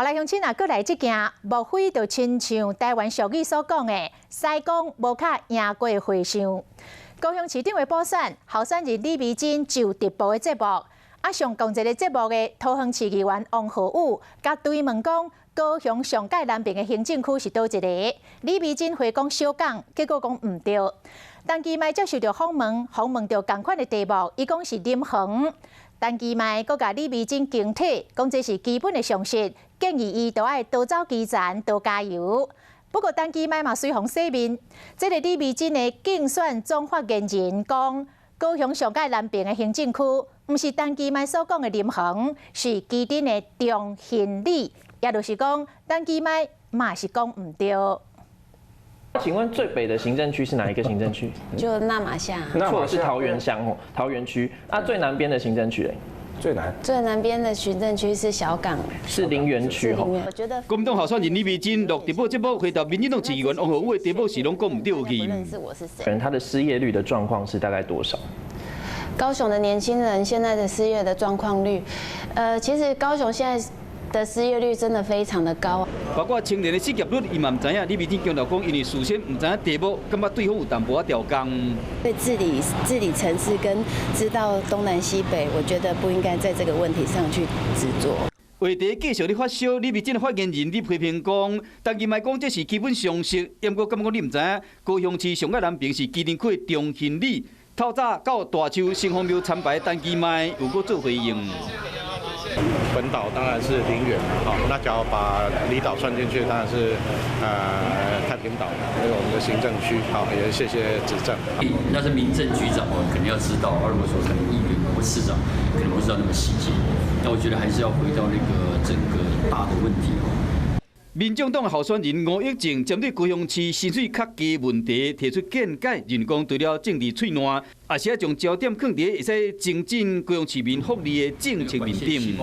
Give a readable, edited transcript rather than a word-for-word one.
后来乡亲啊，过来即件，莫非就亲像台湾俗语所讲的“西讲无卡赢过会相”。高雄市长的补选，候选人李美珍就直播的节目，上讲这个节目的桃园市议员王浩宇，甲追问讲高雄上界南边的行政区是倒一个？李美珍回讲小港，结果讲唔对。陈其迈接受到访问，访问到同款的题目，伊讲是林恒。陈其迈阁甲李美珍警惕，讲这是基本的常识，建议伊都爱多走基层，多加油。不过陈其迈嘛随风洗面，这个李美珍的竞选总发言人讲，高雄上界南边的行政区，毋是陈其迈所讲的林恒，是基丁的中行李，也就是讲陈其迈嘛是讲唔对。请问最北的行政区是哪一个行政区？就那玛夏。错，是桃园乡哦，桃园区。最南边的行政区嘞？最南边的行政区是小港，是林园区吼。我觉得国民党候选人李美珍录直播节目回答民进党议员王浩宇的题目是拢讲唔对去。认识我是谁？人他的失业率的状况是大概多少？高雄的年轻人现在的失业的状况率，其实高雄现在的失业率真的非常的高。包括青年的失业率，伊嘛唔知影。李美珍强调讲，因为事先唔知影题目，感觉对方有淡薄仔调工。对治理城市跟知道东南西北，我觉得不应该在这个问题上去执着。话题继续咧发烧，李美珍的发言人咧批评讲，陈其迈讲这是基本常识，不过感觉你唔知影，高雄市上界南边是基林区的中行李。透早到大洲新丰庙参拜的陈其迈有过做回应。本岛当然是林园，好，那假如把离岛算进去，当然是太平岛，还有我们的行政区，好，也谢谢指正。那是民政局长哦，肯定要知道，而如果说可能议员或市长可能不知道那么细节，那我觉得还是要回到那个整个大的问题哦。民众党候选人吴益政针对高雄市薪水较低问题提出见解，认讲除了政治喙烂，也是要将焦点放伫会使增进高雄市民福利的政策面顶。